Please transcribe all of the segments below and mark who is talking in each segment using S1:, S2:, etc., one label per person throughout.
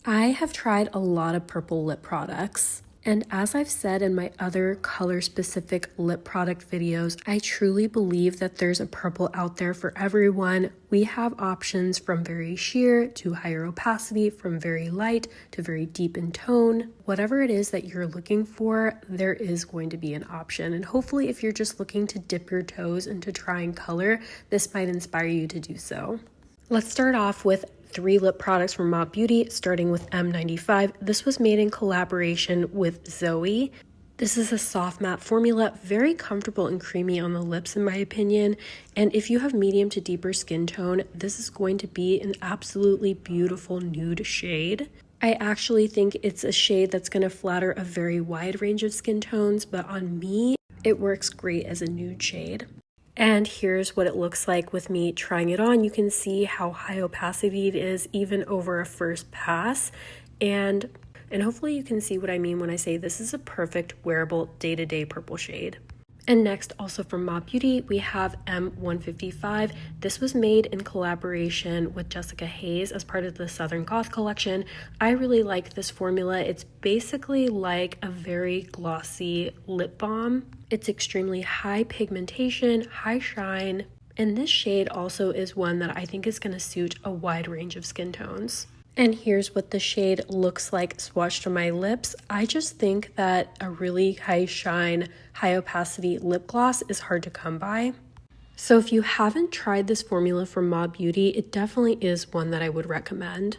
S1: I have tried a lot of purple lip products, and as I've said in my other color-specific lip product videos, I truly believe that there's a purple out there for everyone. We have options from very sheer to higher opacity, from very light to very deep in tone. Whatever it is that you're looking for, there is going to be an option, and hopefully if you're just looking to dip your toes into trying color, this might inspire you to do so. Let's start off with 3 lip products from Enko Beauty, starting with M95. This was made in collaboration with Zoe. This is a soft matte formula, very comfortable and creamy on the lips in my opinion, and if you have medium to deeper skin tone, this is going to be an absolutely beautiful nude shade. I actually think it's a shade that's going to flatter a very wide range of skin tones, but on me, it works great as a nude shade. And here's what it looks like with me trying it on. You can see how high opacity it is even over a first pass. And hopefully you can see what I mean when I say this is a perfect wearable day-to-day purple shade. And next, also from Enko Beauty, we have M155. This was made in collaboration with Jessica Hayes as part of the Southern Goth collection. I really like this formula. It's basically like a very glossy lip balm. It's extremely high pigmentation, high shine, and this shade also is one that I think is going to suit a wide range of skin tones. And here's what the shade looks like swatched on my lips. I just think that a really high shine, high opacity lip gloss is hard to come by. So if you haven't tried this formula from Enko Beauty, it definitely is one that I would recommend.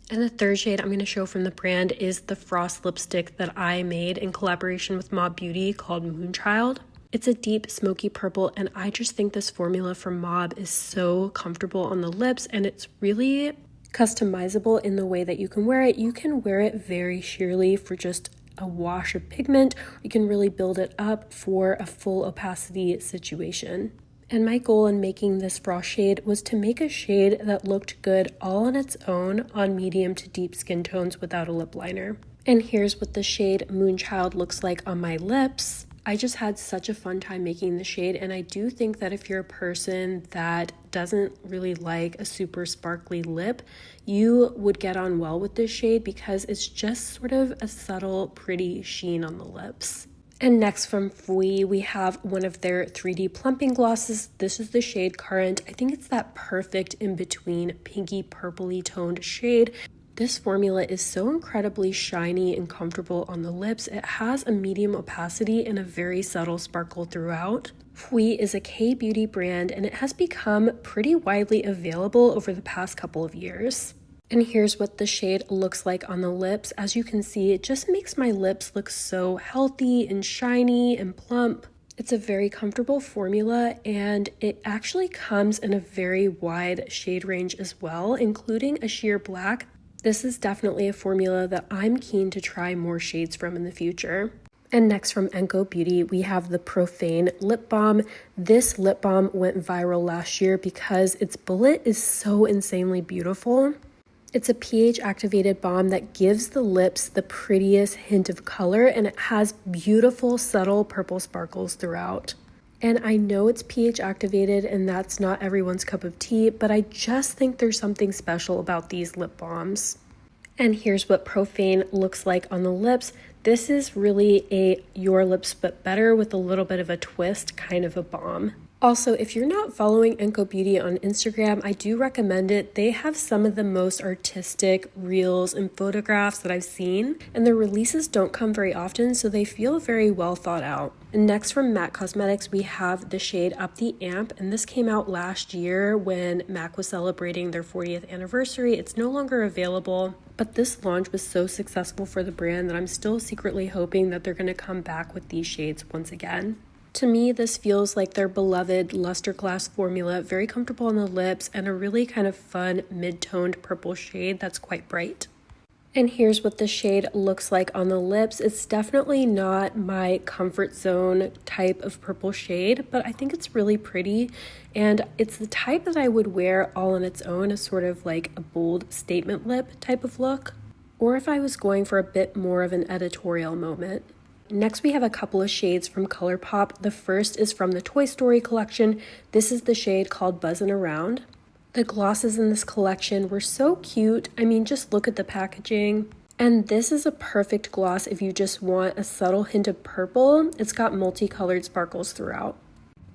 S1: And the third shade I'm going to show from the brand is the Frost lipstick that I made in collaboration with Enko Beauty called Moonchild. It's a deep smoky purple, and I just think this formula from Enko is so comfortable on the lips, and it's really customizable in the way that you can wear it. You can wear it very sheerly for just a wash of pigment. You can really build it up for a full opacity situation. And my goal in making this Frost shade was to make a shade that looked good all on its own on medium to deep skin tones without a lip liner. And here's what the shade Moonchild looks like on my lips. I just had such a fun time making the shade, and I do think that if you're a person that doesn't really like a super sparkly lip, you would get on well with this shade because it's just sort of a subtle, pretty sheen on the lips. And next from Voyage, we have one of their 3D plumping glosses. This is the shade Current. I think it's that perfect in-between pinky purpley toned shade. This formula is so incredibly shiny and comfortable on the lips. It has a medium opacity and a very subtle sparkle throughout. Voyage is a K-beauty brand, and it has become pretty widely available over the past couple of years. And here's what the shade looks like on the lips. As you can see, it just makes my lips look so healthy and shiny and plump. It's a very comfortable formula, and it actually comes in a very wide shade range as well, including a sheer black. This is definitely a formula that I'm keen to try more shades from in the future. And next from Enko Beauty, we have the Profane Lip Balm. This lip balm went viral last year because its bullet is so insanely beautiful. It's a pH activated balm that gives the lips the prettiest hint of color, and it has beautiful subtle purple sparkles throughout. And I know it's pH activated and that's not everyone's cup of tea, but I just think there's something special about these lip balms. And here's what Profane looks like on the lips. This is really a Your Lips But Better with a little bit of a twist kind of a balm. Also, if you're not following Enko Beauty on Instagram, I do recommend it. They have some of the most artistic reels and photographs that I've seen, and their releases don't come very often, so they feel very well thought out. And next from MAC Cosmetics, we have the shade Up the Amp, and this came out last year when MAC was celebrating their 40th anniversary. It's no longer available, but this launch was so successful for the brand that I'm still secretly hoping that they're going to come back with these shades once again. To me, this feels like their beloved Luster Glass formula, very comfortable on the lips, and a really kind of fun mid-toned purple shade that's quite bright. And here's what the shade looks like on the lips. It's definitely not my comfort zone type of purple shade, but I think it's really pretty, and it's the type that I would wear all on its own as sort of like a bold statement lip type of look, or if I was going for a bit more of an editorial moment. Next, we have a couple of shades from ColourPop. The first is from the Toy Story collection. This is the shade called Buzzin' Around. The glosses in this collection were so cute. I mean, just look at the packaging. And this is a perfect gloss if you just want a subtle hint of purple. It's got multicolored sparkles throughout.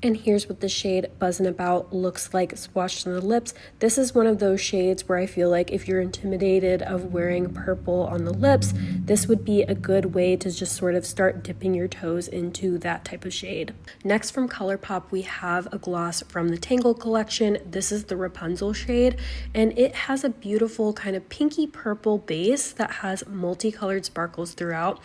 S1: And here's what the shade Buzzin' About looks like swatched on the lips. This is one of those shades where I feel like if you're intimidated of wearing purple on the lips, this would be a good way to just sort of start dipping your toes into that type of shade. Next from ColourPop, we have a gloss from the Tangle Collection. This is the Rapunzel shade, and it has a beautiful kind of pinky purple base that has multicolored sparkles throughout.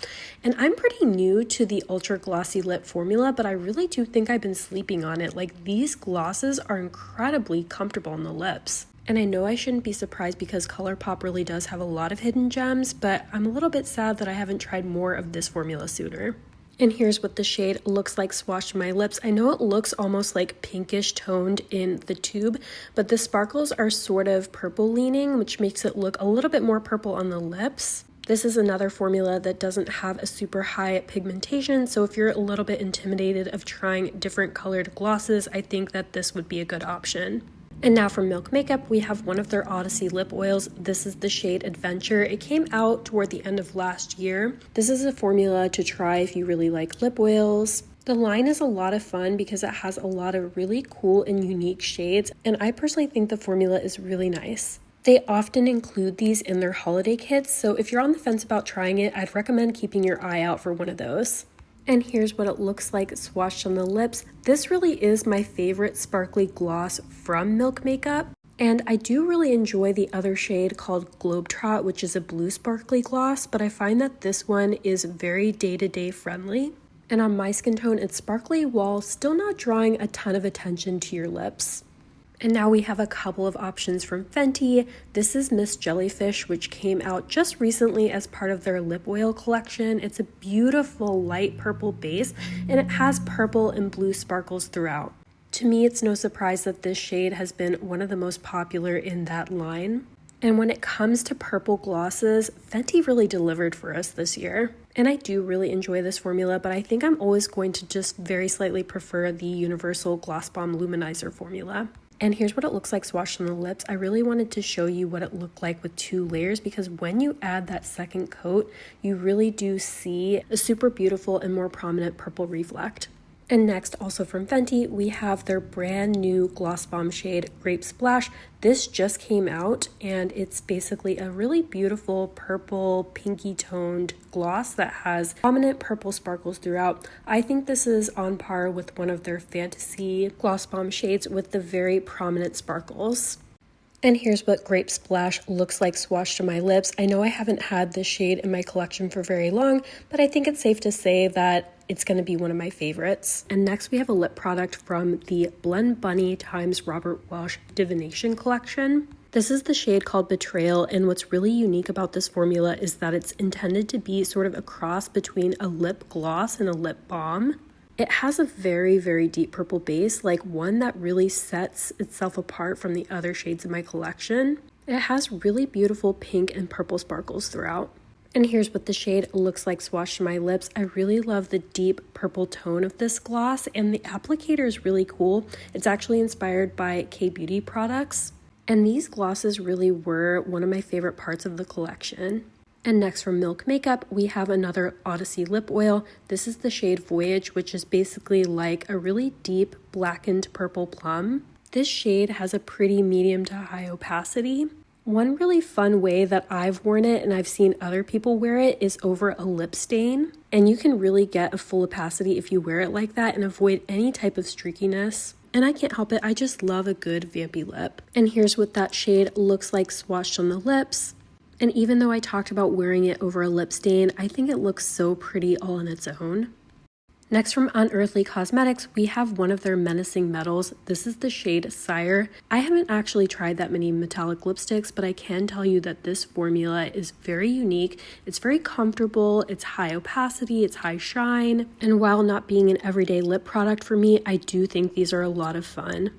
S1: And I'm pretty new to the ultra glossy lip formula, but I really do think I've been sleeping on it. Like, these glosses are incredibly comfortable on the lips. And I know I shouldn't be surprised because ColourPop really does have a lot of hidden gems, but I'm a little bit sad that I haven't tried more of this formula sooner. And here's what the shade looks like swatched on my lips. I know it looks almost like pinkish toned in the tube, but the sparkles are sort of purple leaning, which makes it look a little bit more purple on the lips. This is another formula that doesn't have a super high pigmentation, so if you're a little bit intimidated of trying different colored glosses, I think that this would be a good option. And now from Milk Makeup, we have one of their Odyssey lip oils. This is the shade Adventure. It came out toward the end of last year. This is a formula to try if you really like lip oils. The line is a lot of fun because it has a lot of really cool and unique shades, and I personally think the formula is really nice. They often include these in their holiday kits, so if you're on the fence about trying it, I'd recommend keeping your eye out for one of those. And here's what it looks like swatched on the lips. This really is my favorite sparkly gloss from Milk Makeup. And I do really enjoy the other shade called Globetrot, which is a blue sparkly gloss, but I find that this one is very day-to-day friendly. And on my skin tone, it's sparkly while still not drawing a ton of attention to your lips. And now we have a couple of options from Fenty. This is Miss Jellyfish, which came out just recently as part of their lip oil collection. It's a beautiful light purple base, and it has purple and blue sparkles throughout. To me, it's no surprise that this shade has been one of the most popular in that line. And when it comes to purple glosses, Fenty really delivered for us this year. And I do really enjoy this formula, but I think I'm always going to just very slightly prefer the Universal Gloss Bomb Luminizer formula. And here's what it looks like swatched on the lips. I really wanted to show you what it looked like with 2 layers because when you add that second coat, you really do see a super beautiful and more prominent purple reflect. And next, also from Fenty, we have their brand new Gloss Bomb shade, Grape Splash. This just came out, and it's basically a really beautiful purple, pinky toned gloss that has prominent purple sparkles throughout. I think this is on par with one of their Fantasy Gloss Bomb shades with the very prominent sparkles. And here's what Grape Splash looks like swatched on my lips. I know I haven't had this shade in my collection for very long, but I think it's safe to say that it's going to be one of my favorites. And next we have a lip product from the Blend Bunny x Robert Welsh Divination collection. This is the shade called Betrayal, and what's really unique about this formula is that it's intended to be sort of a cross between a lip gloss and a lip balm. It has a very, very deep purple base, like one that really sets itself apart from the other shades in my collection. It has really beautiful pink and purple sparkles throughout. And here's what the shade looks like swatched on my lips. I really love the deep purple tone of this gloss, and the applicator is really cool. It's actually inspired by K-Beauty products. And these glosses really were one of my favorite parts of the collection. And next from Milk Makeup, we have another Odyssey lip oil. This is the shade Voyage, which is basically like a really deep blackened purple plum. This shade has a pretty medium to high opacity. One really fun way that I've worn it and I've seen other people wear it is over a lip stain. And you can really get a full opacity if you wear it like that and avoid any type of streakiness. And I can't help it, I just love a good vampy lip. And here's what that shade looks like swatched on the lips. And even though I talked about wearing it over a lip stain, I think it looks so pretty all on its own. Next from Unearthly Cosmetics, we have one of their menacing metals. This is the shade Sire. I haven't actually tried that many metallic lipsticks, but I can tell you that this formula is very unique. It's very comfortable, it's high opacity, it's high shine, and while not being an everyday lip product for me, I do think these are a lot of fun.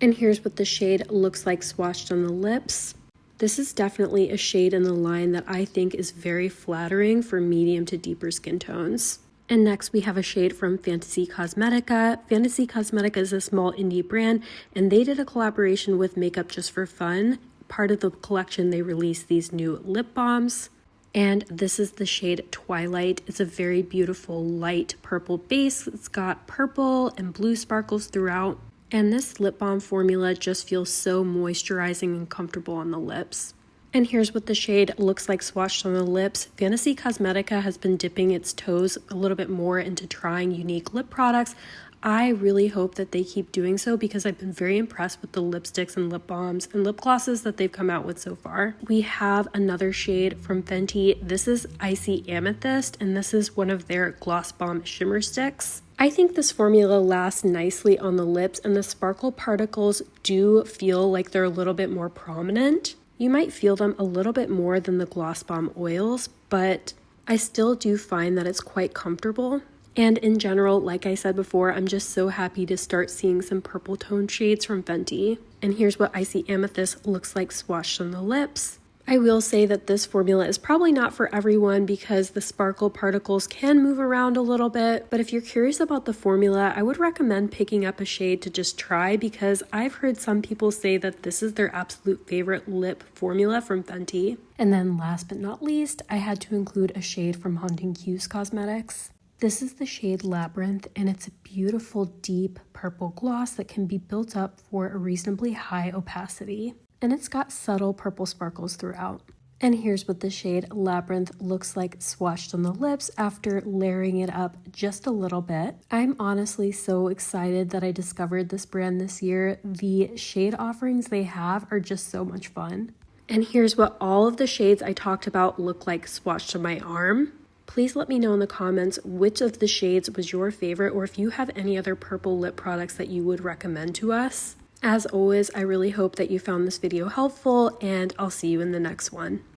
S1: And here's what the shade looks like swatched on the lips. This is definitely a shade in the line that I think is very flattering for medium to deeper skin tones. And next we have a shade from Fantasy Cosmetica. Fantasy Cosmetica is a small indie brand, and they did a collaboration with Makeup Just for Fun. Part of the collection, they released these new lip balms. And this is the shade Twilight. It's a very beautiful light purple base. It's got purple and blue sparkles throughout. And this lip balm formula just feels so moisturizing and comfortable on the lips. And here's what the shade looks like swatched on the lips. Fantasy Cosmetica has been dipping its toes a little bit more into trying unique lip products. I really hope that they keep doing so because I've been very impressed with the lipsticks and lip balms and lip glosses that they've come out with so far. We have another shade from Fenty. This is Icy Amethyst, and this is one of their Gloss Bomb Shimmer Sticks. I think this formula lasts nicely on the lips, and the sparkle particles do feel like they're a little bit more prominent. You might feel them a little bit more than the Gloss Bomb oils, but I still do find that it's quite comfortable. And in general, like I said before, I'm just so happy to start seeing some purple tone shades from Fenty. And here's what Icy Amethyst looks like swatched on the lips. I will say that this formula is probably not for everyone because the sparkle particles can move around a little bit, but if you're curious about the formula, I would recommend picking up a shade to just try because I've heard some people say that this is their absolute favorite lip formula from Fenty. And then last but not least, I had to include a shade from Haunting Q's Cosmetics. This is the shade Labyrinth, and it's a beautiful deep purple gloss that can be built up for a reasonably high opacity. And it's got subtle purple sparkles throughout. And here's what the shade Labyrinth looks like swatched on the lips after layering it up just a little bit. I'm honestly so excited that I discovered this brand this year. The shade offerings they have are just so much fun. And here's what all of the shades I talked about look like swatched on my arm. Please let me know in the comments which of the shades was your favorite or if you have any other purple lip products that you would recommend to us. As always, I really hope that you found this video helpful, and I'll see you in the next one.